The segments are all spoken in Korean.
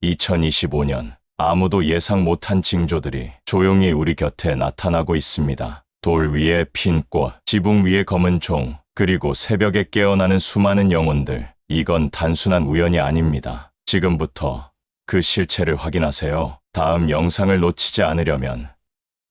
2025년 아무도 예상 못한 징조들이 조용히 우리 곁에 나타나고 있습니다. 돌 위에 핀 꽃, 지붕 위에 검은 종, 그리고 새벽에 깨어나는 수많은 영혼들. 이건 단순한 우연이 아닙니다. 지금부터 그 실체를 확인하세요. 다음 영상을 놓치지 않으려면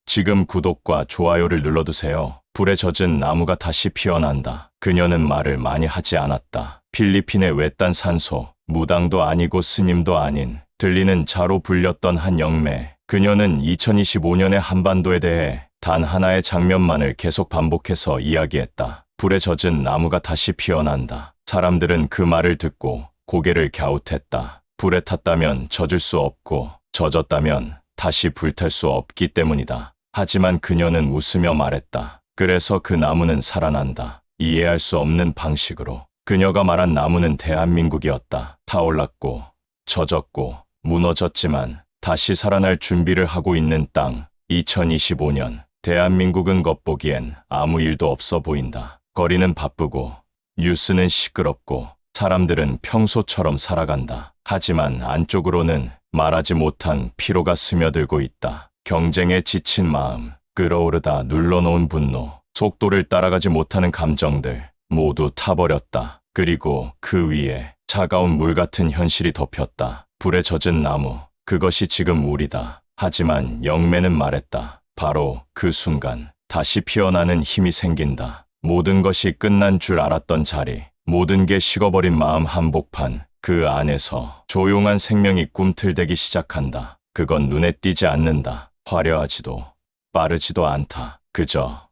지금 구독과 좋아요를 눌러두세요. 불에 젖은 나무가 다시 피어난다. 그녀는 말을 많이 하지 않았다. 필리핀의 외딴 산소, 무당도 아니고 스님도 아닌 들리는 자로 불렸던 한 영매. 그녀는 2025년의 한반도에 대해 단 하나의 장면만을 계속 반복해서 이야기했다. 불에 젖은 나무가 다시 피어난다. 사람들은 그 말을 듣고 고개를 갸웃했다. 불에 탔다면 젖을 수 없고 젖었다면 다시 불탈 수 없기 때문이다. 하지만 그녀는 웃으며 말했다. 그래서 그 나무는 살아난다. 이해할 수 없는 방식으로. 그녀가 말한 나무는 대한민국이었다. 타올랐고 젖었고 무너졌지만 다시 살아날 준비를 하고 있는 땅. 2025년 대한민국은 겉보기엔 아무 일도 없어 보인다. 거리는 바쁘고 뉴스는 시끄럽고 사람들은 평소처럼 살아간다. 하지만 안쪽으로는 말하지 못한 피로가 스며들고 있다. 경쟁에 지친 마음, 끓어오르다 눌러놓은 분노, 속도를 따라가지 못하는 감정들 모두 타버렸다. 그리고 그 위에 차가운 물 같은 현실이 덮였다. 불에 젖은 나무, 그것이 지금 우리다. 하지만 영매는 말했다. 바로 그 순간 다시 피어나는 힘이 생긴다. 모든 것이 끝난 줄 알았던 자리, 모든 게 식어버린 마음 한복판, 그 안에서 조용한 생명이 꿈틀대기 시작한다. 그건 눈에 띄지 않는다. 화려하지도 빠르지도 않다. 그저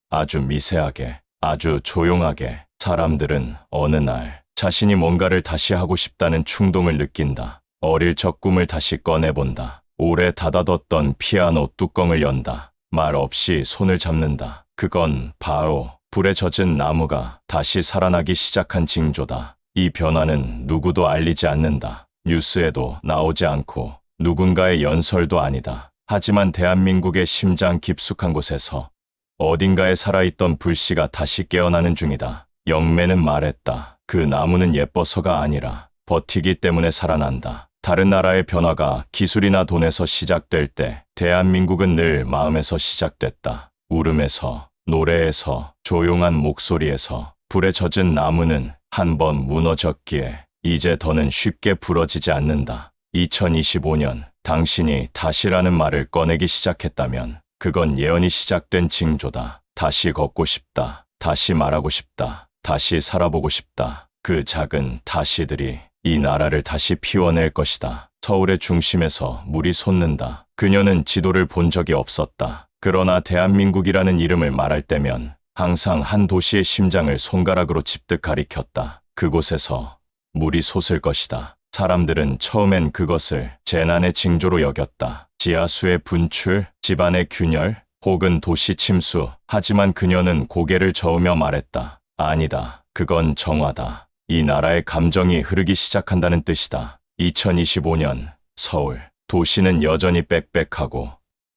아주 미세하게, 아주 조용하게. 사람들은 어느 날 자신이 뭔가를 다시 하고 싶다는 충동을 느낀다. 어릴 적 꿈을 다시 꺼내본다. 오래 닫아뒀던 피아노 뚜껑을 연다. 말 없이 손을 잡는다. 그건 바로 불에 젖은 나무가 다시 살아나기 시작한 징조다. 이 변화는 누구도 알리지 않는다. 뉴스에도 나오지 않고 누군가의 연설도 아니다. 하지만 대한민국의 심장 깊숙한 곳에서 어딘가에 살아있던 불씨가 다시 깨어나는 중이다. 영매는 말했다. 그 나무는 예뻐서가 아니라 버티기 때문에 살아난다. 다른 나라의 변화가 기술이나 돈에서 시작될 때 대한민국은 늘 마음에서 시작됐다. 울음에서, 노래에서, 조용한 목소리에서. 불에 젖은 나무는 한 번 무너졌기에 이제 더는 쉽게 부러지지 않는다. 2025년 당신이 다시라는 말을 꺼내기 시작했다면 그건 예언이 시작된 징조다. 다시 걷고 싶다. 다시 말하고 싶다. 다시 살아보고 싶다. 그 작은 다시들이 이 나라를 다시 피워낼 것이다. 서울의 중심에서 물이 솟는다. 그녀는 지도를 본 적이 없었다. 그러나 대한민국이라는 이름을 말할 때면 항상 한 도시의 심장을 손가락으로 집득 가리켰다. 그곳에서 물이 솟을 것이다. 사람들은 처음엔 그것을 재난의 징조로 여겼다. 지하수의 분출, 집안의 균열, 혹은 도시 침수. 하지만 그녀는 고개를 저으며 말했다. 아니다. 그건 정화다. 이 나라의 감정이 흐르기 시작한다는 뜻이다. 2025년 서울. 도시는 여전히 빽빽하고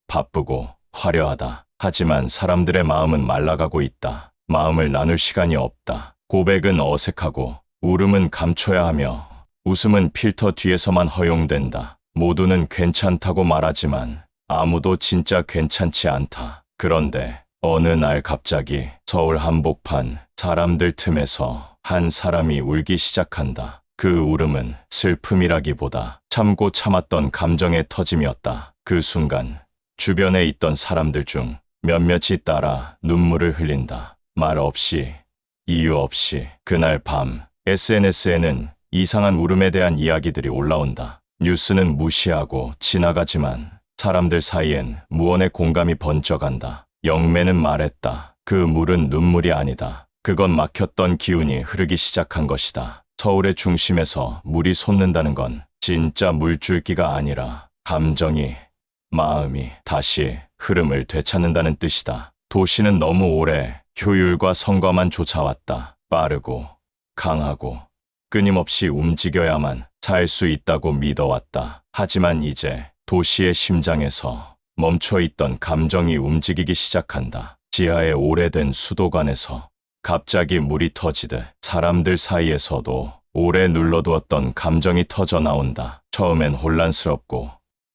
바쁘고 화려하다. 하지만 사람들의 마음은 말라가고 있다. 마음을 나눌 시간이 없다. 고백은 어색하고 울음은 감춰야 하며 웃음은 필터 뒤에서만 허용된다. 모두는 괜찮다고 말하지만 아무도 진짜 괜찮지 않다. 그런데 어느 날 갑자기 서울 한복판 사람들 틈에서 한 사람이 울기 시작한다. 그 울음은 슬픔이라기보다 참고 참았던 감정의 터짐이었다. 그 순간 주변에 있던 사람들 중 몇몇이 따라 눈물을 흘린다. 말 없이, 이유 없이. 그날 밤 SNS에는 이상한 울음에 대한 이야기들이 올라온다. 뉴스는 무시하고 지나가지만 사람들 사이엔 무언의 공감이 번쩍한다. 영매는 말했다. 그 물은 눈물이 아니다. 그건 막혔던 기운이 흐르기 시작한 것이다. 서울의 중심에서 물이 솟는다는 건 진짜 물줄기가 아니라 감정이, 마음이 다시 흐름을 되찾는다는 뜻이다. 도시는 너무 오래 효율과 성과만 쫓아왔다. 빠르고 강하고 끊임없이 움직여야만 살 수 있다고 믿어왔다. 하지만 이제 도시의 심장에서 멈춰있던 감정이 움직이기 시작한다. 지하의 오래된 수도관에서 갑자기 물이 터지듯 사람들 사이에서도 오래 눌러두었던 감정이 터져 나온다. 처음엔 혼란스럽고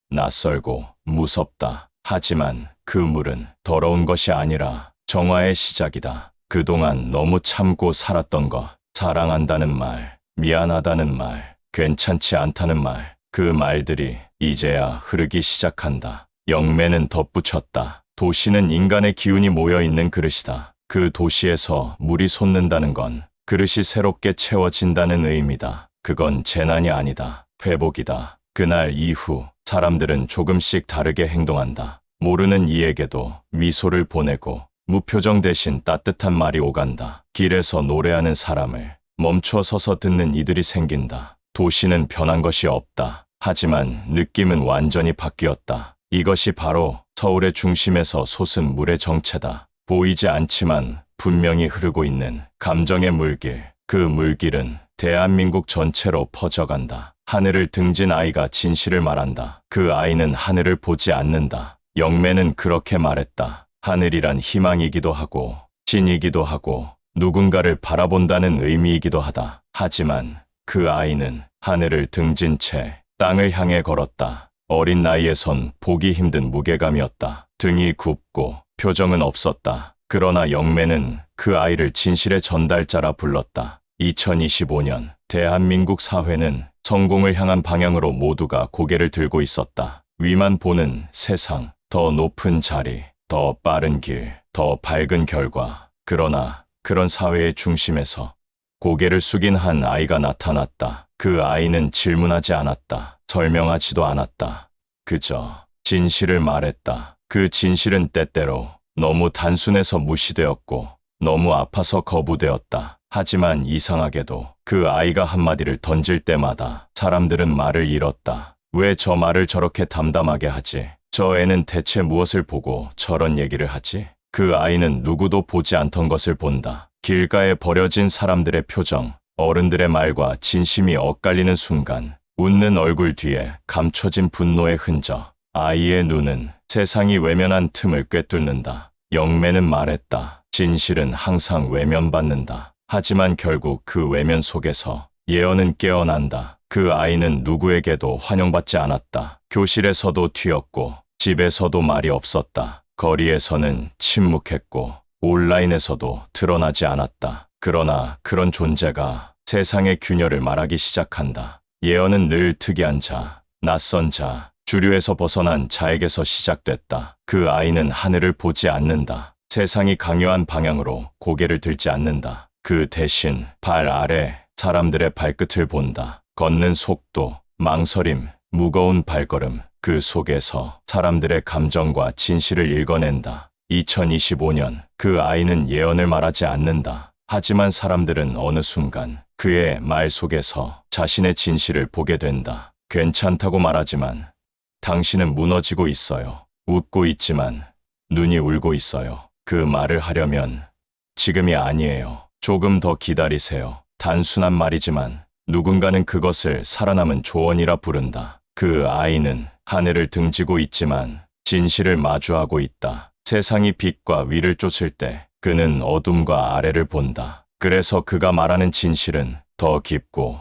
낯설고 무섭다. 하지만 그 물은 더러운 것이 아니라 정화의 시작이다. 그동안 너무 참고 살았던 것, 사랑한다는 말, 미안하다는 말, 괜찮지 않다는 말, 그 말들이 이제야 흐르기 시작한다. 영매는 덧붙였다. 도시는 인간의 기운이 모여있는 그릇이다. 그 도시에서 물이 솟는다는 건 그릇이 새롭게 채워진다는 의미다. 그건 재난이 아니다. 회복이다. 그날 이후 사람들은 조금씩 다르게 행동한다. 모르는 이에게도 미소를 보내고 무표정 대신 따뜻한 말이 오간다. 길에서 노래하는 사람을 멈춰 서서 듣는 이들이 생긴다. 도시는 변한 것이 없다. 하지만 느낌은 완전히 바뀌었다. 이것이 바로 서울의 중심에서 솟은 물의 정체다. 보이지 않지만 분명히 흐르고 있는 감정의 물길. 그 물길은 대한민국 전체로 퍼져간다. 하늘을 등진 아이가 진실을 말한다. 그 아이는 하늘을 보지 않는다. 영매는 그렇게 말했다. 하늘이란 희망이기도 하고 신이기도 하고 누군가를 바라본다는 의미이기도 하다. 하지만 그 아이는 하늘을 등진 채 땅을 향해 걸었다. 어린 나이에선 보기 힘든 무게감이었다. 등이 굽고 표정은 없었다. 그러나 영매는 그 아이를 진실의 전달자라 불렀다. 2025년 대한민국 사회는 성공을 향한 방향으로 모두가 고개를 들고 있었다. 위만 보는 세상, 더 높은 자리, 더 빠른 길, 더 밝은 결과. 그러나 그런 사회의 중심에서 고개를 숙인 한 아이가 나타났다. 그 아이는 질문하지 않았다. 설명하지도 않았다. 그저 진실을 말했다. 그 진실은 때때로 너무 단순해서 무시되었고 너무 아파서 거부되었다. 하지만 이상하게도 그 아이가 한마디를 던질 때마다 사람들은 말을 잃었다. 왜 저 말을 저렇게 담담하게 하지? 저 애는 대체 무엇을 보고 저런 얘기를 하지? 그 아이는 누구도 보지 않던 것을 본다. 길가에 버려진 사람들의 표정, 어른들의 말과 진심이 엇갈리는 순간, 웃는 얼굴 뒤에 감춰진 분노의 흔적. 아이의 눈은 세상이 외면한 틈을 꿰뚫는다. 영매는 말했다. 진실은 항상 외면받는다. 하지만 결국 그 외면 속에서 예언은 깨어난다. 그 아이는 누구에게도 환영받지 않았다. 교실에서도 튀었고 집에서도 말이 없었다. 거리에서는 침묵했고 온라인에서도 드러나지 않았다. 그러나 그런 존재가 세상의 균열을 말하기 시작한다. 예언은 늘 특이한 자, 낯선 자, 주류에서 벗어난 자에게서 시작됐다. 그 아이는 하늘을 보지 않는다. 세상이 강요한 방향으로 고개를 들지 않는다. 그 대신 발 아래 사람들의 발끝을 본다. 걷는 속도, 망설임, 무거운 발걸음, 그 속에서 사람들의 감정과 진실을 읽어낸다. 2025년 그 아이는 예언을 말하지 않는다. 하지만 사람들은 어느 순간 그의 말 속에서 자신의 진실을 보게 된다. 괜찮다고 말하지만 당신은 무너지고 있어요. 웃고 있지만 눈이 울고 있어요. 그 말을 하려면 지금이 아니에요. 조금 더 기다리세요. 단순한 말이지만 누군가는 그것을 살아남은 조언이라 부른다. 그 아이는 하늘을 등지고 있지만 진실을 마주하고 있다. 세상이 빛과 위를 쫓을 때 그는 어둠과 아래를 본다. 그래서 그가 말하는 진실은 더 깊고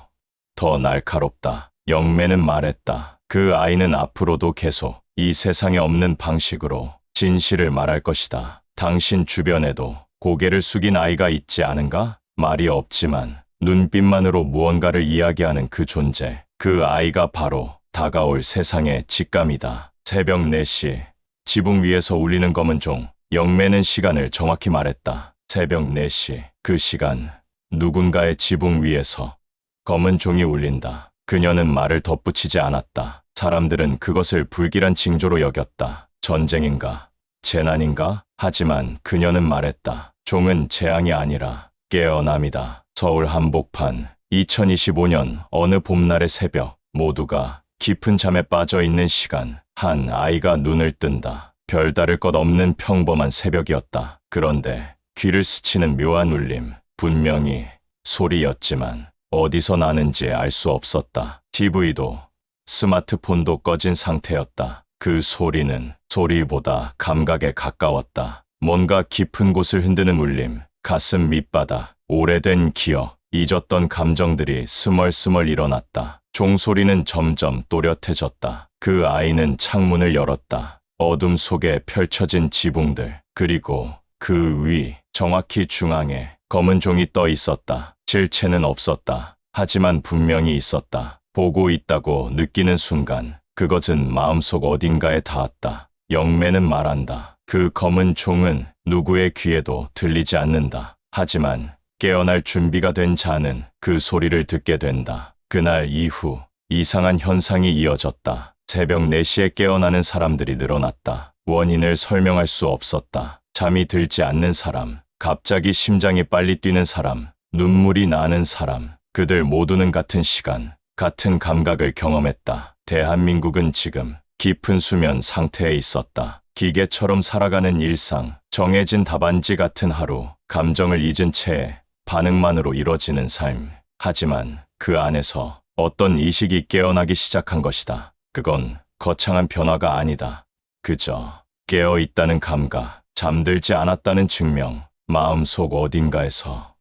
더 날카롭다. 영매는 말했다. 그 아이는 앞으로도 계속 이 세상에 없는 방식으로 진실을 말할 것이다. 당신 주변에도 고개를 숙인 아이가 있지 않은가? 말이 없지만 눈빛만으로 무언가를 이야기하는 그 존재. 그 아이가 바로 다가올 세상의 직감이다. 새벽 4시 지붕 위에서 울리는 검은 종. 영매는 시간을 정확히 말했다. 새벽 4시. 그 시간 누군가의 지붕 위에서 검은 종이 울린다. 그녀는 말을 덧붙이지 않았다. 사람들은 그것을 불길한 징조로 여겼다. 전쟁인가? 재난인가? 하지만 그녀는 말했다. 종은 재앙이 아니라 깨어남이다. 서울 한복판 2025년 어느 봄날의 새벽, 모두가 깊은 잠에 빠져 있는 시간, 한 아이가 눈을 뜬다. 별다를 것 없는 평범한 새벽이었다. 그런데 귀를 스치는 묘한 울림, 분명히 소리였지만 어디서 나는지 알 수 없었다. TV도 스마트폰도 꺼진 상태였다. 그 소리는 소리보다 감각에 가까웠다. 뭔가 깊은 곳을 흔드는 울림, 가슴 밑바닥, 오래된 기억, 잊었던 감정들이 스멀스멀 일어났다. 종소리는 점점 또렷해졌다. 그 아이는 창문을 열었다. 어둠 속에 펼쳐진 지붕들, 그리고 그 위, 정확히 중앙에 검은 종이 떠 있었다. 실체는 없었다. 하지만 분명히 있었다. 보고 있다고 느끼는 순간 그것은 마음속 어딘가에 닿았다. 영매는 말한다. 그 검은 종은 누구의 귀에도 들리지 않는다. 하지만 깨어날 준비가 된 자는 그 소리를 듣게 된다. 그날 이후 이상한 현상이 이어졌다. 새벽 4시에 깨어나는 사람들이 늘어났다. 원인을 설명할 수 없었다. 잠이 들지 않는 사람, 갑자기 심장이 빨리 뛰는 사람, 눈물이 나는 사람, 그들 모두는 같은 시간, 같은 감각을 경험했다. 대한민국은 지금 깊은 수면 상태에 있었다. 기계처럼 살아가는 일상, 정해진 답안지 같은 하루, 감정을 잊은 채 반응만으로 이뤄지는 삶. 하지만 그 안에서 어떤 의식이 깨어나기 시작한 것이다. 그건 거창한 변화가 아니다. 그저 깨어있다는 감각, 잠들지 않았다는 증명, 마음속 어딘가에서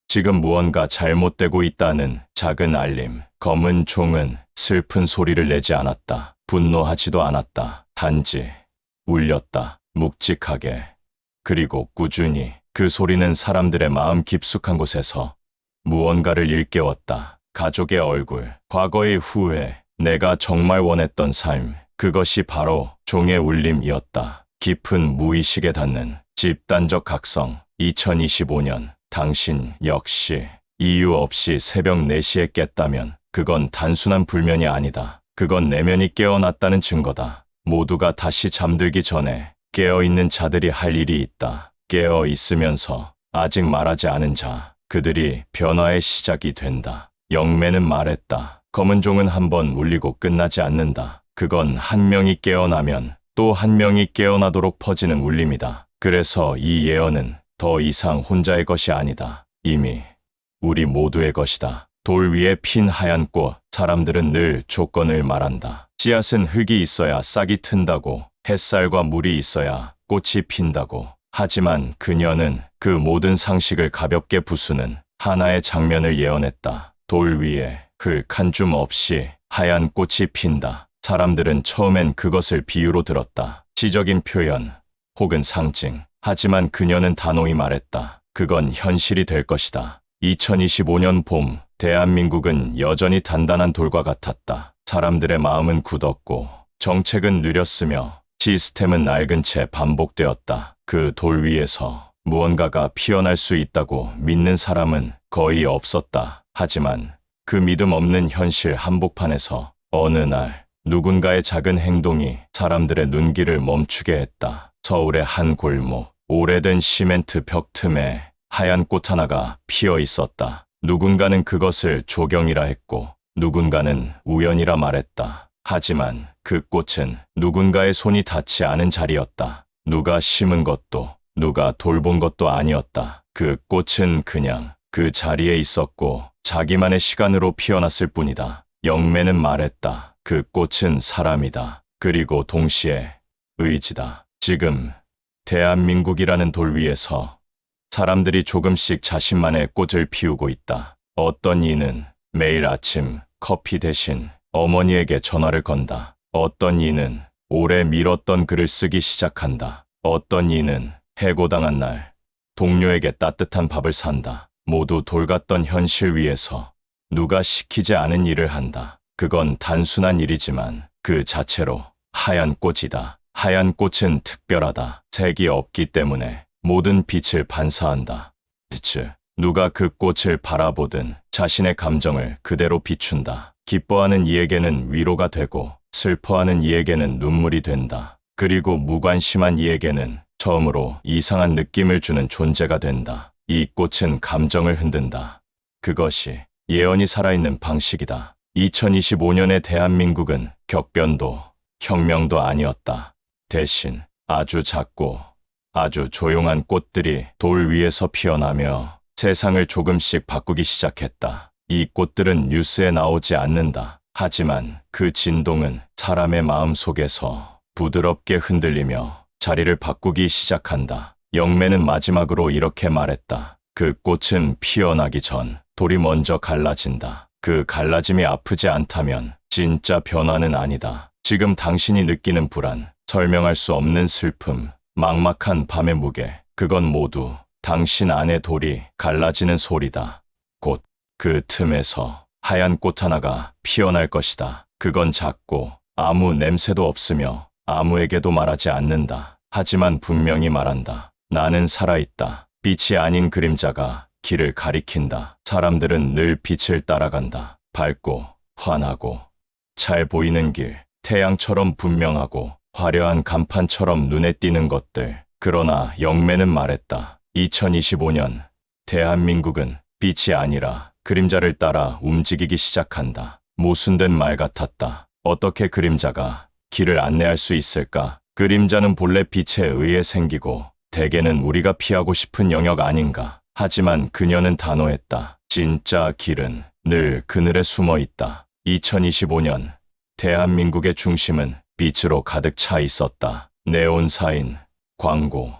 지금 무언가 잘못되고 있다는 작은 알림. 검은 종은 슬픈 소리를 내지 않았다. 분노하지도 않았다. 단지 울렸다. 묵직하게. 그리고 꾸준히. 그 소리는 사람들의 마음 깊숙한 곳에서 무언가를 일깨웠다. 가족의 얼굴, 과거의 후회, 내가 정말 원했던 삶. 그것이 바로 종의 울림이었다. 깊은 무의식에 닿는 집단적 각성. 2025년 당신 역시 이유 없이 새벽 4시에 깼다면 그건 단순한 불면이 아니다. 그건 내면이 깨어났다는 증거다. 모두가 다시 잠들기 전에 깨어있는 자들이 할 일이 있다. 깨어 있으면서 아직 말하지 않은 자, 그들이 변화의 시작이 된다. 영매는 말했다. 검은 종은 한번 울리고 끝나지 않는다. 그건 한 명이 깨어나면 또 한 명이 깨어나도록 퍼지는 울림이다. 그래서 이 예언은 더 이상 혼자의 것이 아니다. 이미 우리 모두의 것이다. 돌 위에 핀 하얀 꽃, 사람들은 늘 조건을 말한다. 씨앗은 흙이 있어야 싹이 튼다고, 햇살과 물이 있어야 꽃이 핀다고. 하지만 그녀는 그 모든 상식을 가볍게 부수는 하나의 장면을 예언했다. 돌 위에 흙 한 줌 없이 하얀 꽃이 핀다. 사람들은 처음엔 그것을 비유로 들었다. 시적인 표현 혹은 상징. 하지만 그녀는 단호히 말했다. 그건 현실이 될 것이다. 2025년 봄, 대한민국은 여전히 단단한 돌과 같았다. 사람들의 마음은 굳었고 정책은 느렸으며 시스템은 낡은 채 반복되었다. 그 돌 위에서 무언가가 피어날 수 있다고 믿는 사람은 거의 없었다. 하지만 그 믿음 없는 현실 한복판에서 어느 날 누군가의 작은 행동이 사람들의 눈길을 멈추게 했다. 서울의 한 골목, 오래된 시멘트 벽 틈에 하얀 꽃 하나가 피어 있었다. 누군가는 그것을 조경이라 했고 누군가는 우연이라 말했다. 하지만 그 꽃은 누군가의 손이 닿지 않은 자리였다. 누가 심은 것도 누가 돌본 것도 아니었다. 그 꽃은 그냥 그 자리에 있었고 자기만의 시간으로 피어났을 뿐이다. 영매는 말했다. 그 꽃은 사람이다. 그리고 동시에 의지다. 지금 대한민국이라는 돌 위에서 사람들이 조금씩 자신만의 꽃을 피우고 있다. 어떤 이는 매일 아침 커피 대신 어머니에게 전화를 건다. 어떤 이는 오래 미뤘던 글을 쓰기 시작한다. 어떤 이는 해고당한 날 동료에게 따뜻한 밥을 산다. 모두 돌 같던 현실 위에서 누가 시키지 않은 일을 한다. 그건 단순한 일이지만 그 자체로 하얀 꽃이다. 하얀 꽃은 특별하다. 색이 없기 때문에 모든 빛을 반사한다. 빛을 누가 그 꽃을 바라보든 자신의 감정을 그대로 비춘다. 기뻐하는 이에게는 위로가 되고 슬퍼하는 이에게는 눈물이 된다. 그리고 무관심한 이에게는 처음으로 이상한 느낌을 주는 존재가 된다. 이 꽃은 감정을 흔든다. 그것이 예언이 살아있는 방식이다. 2025년의 대한민국은 격변도 혁명도 아니었다. 대신 아주 작고 아주 조용한 꽃들이 돌 위에서 피어나며 세상을 조금씩 바꾸기 시작했다. 이 꽃들은 뉴스에 나오지 않는다. 하지만 그 진동은 사람의 마음 속에서 부드럽게 흔들리며 자리를 바꾸기 시작한다. 영매는 마지막으로 이렇게 말했다. 그 꽃은 피어나기 전 돌이 먼저 갈라진다. 그 갈라짐이 아프지 않다면 진짜 변화는 아니다. 지금 당신이 느끼는 불안, 설명할 수 없는 슬픔, 막막한 밤의 무게, 그건 모두 당신 안의 돌이 갈라지는 소리다. 곧 그 틈에서 하얀 꽃 하나가 피어날 것이다. 그건 작고 아무 냄새도 없으며 아무에게도 말하지 않는다. 하지만 분명히 말한다. 나는 살아있다. 빛이 아닌 그림자가 길을 가리킨다. 사람들은 늘 빛을 따라간다. 밝고 환하고 잘 보이는 길, 태양처럼 분명하고 화려한 간판처럼 눈에 띄는 것들. 그러나 영매는 말했다. 2025년 대한민국은 빛이 아니라 그림자를 따라 움직이기 시작한다. 모순된 말 같았다. 어떻게 그림자가 길을 안내할 수 있을까? 그림자는 본래 빛에 의해 생기고 대개는 우리가 피하고 싶은 영역 아닌가. 하지만 그녀는 단호했다. 진짜 길은 늘 그늘에 숨어 있다. 2025년 대한민국의 중심은 빛으로 가득 차 있었다. 네온 사인, 광고,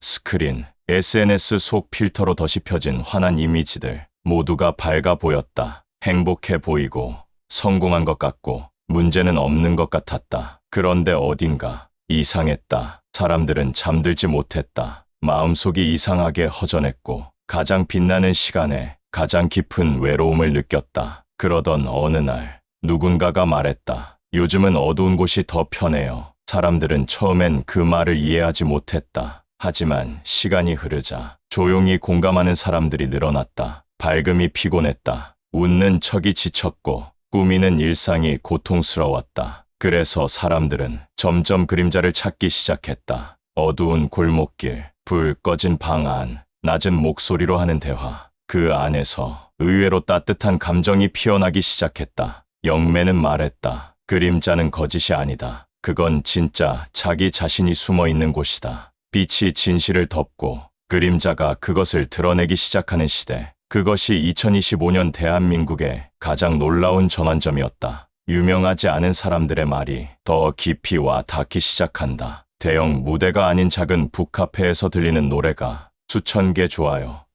스크린, SNS 속 필터로 더씹혀진 환한 이미지들 모두가 밝아 보였다. 행복해 보이고 성공한 것 같고 문제는 없는 것 같았다. 그런데 어딘가 이상했다. 사람들은 잠들지 못했다. 마음속이 이상하게 허전했고 가장 빛나는 시간에 가장 깊은 외로움을 느꼈다. 그러던 어느 날 누군가가 말했다. 요즘은 어두운 곳이 더 편해요. 사람들은 처음엔 그 말을 이해하지 못했다. 하지만 시간이 흐르자 조용히 공감하는 사람들이 늘어났다. 밝음이 피곤했다. 웃는 척이 지쳤고 꾸미는 일상이 고통스러웠다. 그래서 사람들은 점점 그림자를 찾기 시작했다. 어두운 골목길, 불 꺼진 방 안, 낮은 목소리로 하는 대화. 그 안에서 의외로 따뜻한 감정이 피어나기 시작했다. 영매는 말했다. 그림자는 거짓이 아니다. 그건 진짜 자기 자신이 숨어 있는 곳이다. 빛이 진실을 덮고 그림자가 그것을 드러내기 시작하는 시대. 그것이 2025년 대한민국의 가장 놀라운 전환점이었다. 유명하지 않은 사람들의 말이 더 깊이 와 닿기 시작한다. 대형 무대가 아닌 작은 북카페에서 들리는 노래가 수천 개 좋아요.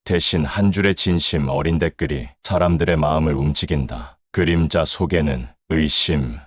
대신 한 줄의 진심 어린 댓글이 사람들의 마음을 움직인다. 그림자 속에는 의심,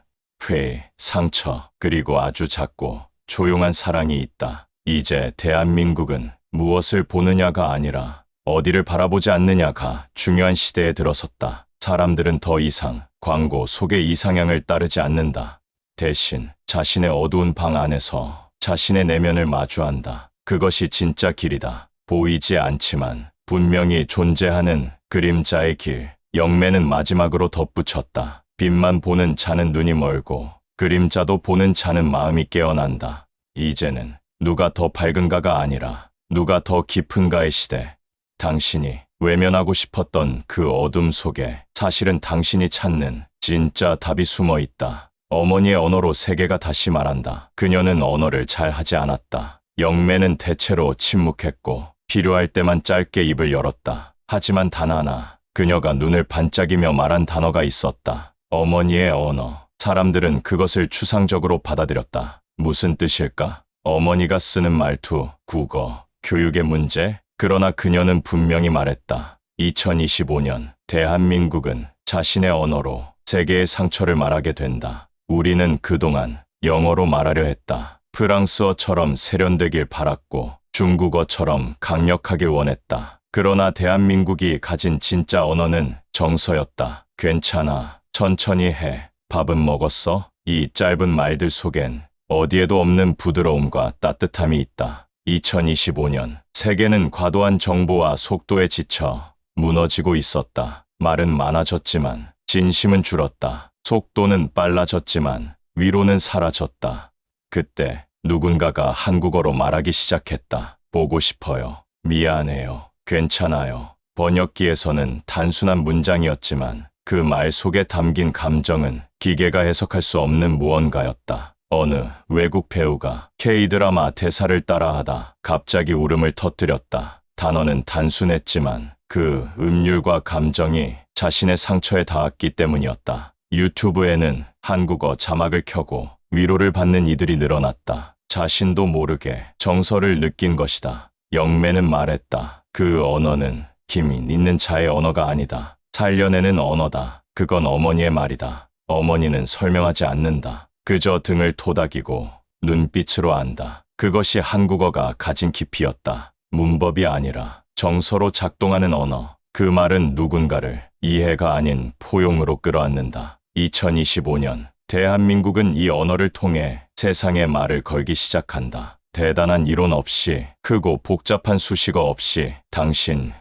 회의, 상처, 그리고 아주 작고 조용한 사랑이 있다. 이제 대한민국은 무엇을 보느냐가 아니라 어디를 바라보지 않느냐가 중요한 시대에 들어섰다. 사람들은 더 이상 광고 속의 이상향을 따르지 않는다. 대신 자신의 어두운 방 안에서 자신의 내면을 마주한다. 그것이 진짜 길이다. 보이지 않지만 분명히 존재하는 그림자의 길. 영매는 마지막으로 덧붙였다. 빛만 보는 자는 눈이 멀고 그림자도 보는 자는 마음이 깨어난다. 이제는 누가 더 밝은가가 아니라 누가 더 깊은가의 시대. 당신이 외면하고 싶었던 그 어둠 속에 사실은 당신이 찾는 진짜 답이 숨어 있다. 어머니의 언어로 세계가 다시 말한다. 그녀는 언어를 잘 하지 않았다. 영매는 대체로 침묵했고 필요할 때만 짧게 입을 열었다. 하지만 단 하나 그녀가 눈을 반짝이며 말한 단어가 있었다. 어머니의 언어. 사람들은 그것을 추상적으로 받아들였다. 무슨 뜻일까? 어머니가 쓰는 말투, 국어, 교육의 문제? 그러나 그녀는 분명히 말했다. 2025년 대한민국은 자신의 언어로 세계의 상처를 말하게 된다. 우리는 그동안 영어로 말하려 했다. 프랑스어처럼 세련되길 바랐고 중국어처럼 강력하길 원했다. 그러나 대한민국이 가진 진짜 언어는 정서였다. 괜찮아. 천천히 해. 밥은 먹었어? 이 짧은 말들 속엔 어디에도 없는 부드러움과 따뜻함이 있다. 2025년 세계는 과도한 정보와 속도에 지쳐 무너지고 있었다. 말은 많아졌지만 진심은 줄었다. 속도는 빨라졌지만 위로는 사라졌다. 그때 누군가가 한국어로 말하기 시작했다. 보고 싶어요. 미안해요. 괜찮아요. 번역기에서는 단순한 문장이었지만 그 말 속에 담긴 감정은 기계가 해석할 수 없는 무언가였다. 어느 외국 배우가 K-드라마 대사를 따라하다 갑자기 울음을 터뜨렸다. 단어는 단순했지만 그 음률과 감정이 자신의 상처에 닿았기 때문이었다. 유튜브에는 한국어 자막을 켜고 위로를 받는 이들이 늘어났다. 자신도 모르게 정서를 느낀 것이다. 영매는 말했다. 그 언어는 힘이 있는 자의 언어가 아니다. 살려내는 언어다. 그건 어머니의 말이다. 어머니는 설명하지 않는다. 그저 등을 토닥이고 눈빛으로 안다. 그것이 한국어가 가진 깊이였다. 문법이 아니라 정서로 작동하는 언어. 그 말은 누군가를 이해가 아닌 포용으로 끌어안는다. 2025년 대한민국은 이 언어를 통해 세상에 말을 걸기 시작한다. 대단한 이론 없이, 크고 복잡한 수식어 없이 당신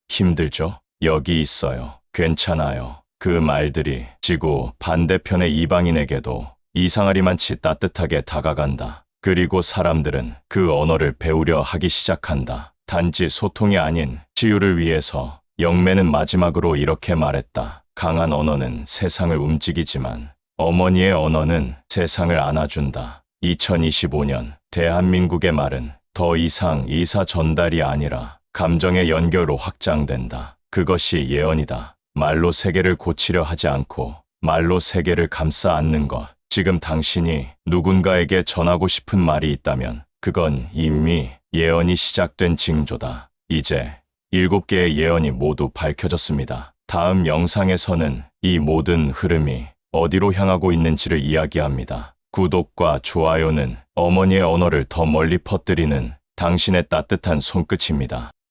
힘들죠? 여기 있어요. 괜찮아요. 그 말들이 지구 반대편의 이방인에게도 이상하리만치 따뜻하게 다가간다. 그리고 사람들은 그 언어를 배우려 하기 시작한다. 단지 소통이 아닌 치유를 위해서. 영매는 마지막으로 이렇게 말했다. 강한 언어는 세상을 움직이지만 어머니의 언어는 세상을 안아준다. 2025년 대한민국의 말은 더 이상 의사 전달이 아니라 감정의 연결로 확장된다. 그것이 예언이다. 말로 세계를 고치려 하지 않고 말로 세계를 감싸 안는 것. 지금 당신이 누군가에게 전하고 싶은 말이 있다면 그건 이미 예언이 시작된 징조다. 이제 7개의 예언이 모두 밝혀졌습니다. 다음 영상에서는 이 모든 흐름이 어디로 향하고 있는지를 이야기합니다. 구독과 좋아요는 어머니의 언어를 더 멀리 퍼뜨리는 당신의 따뜻한 손끝입니다.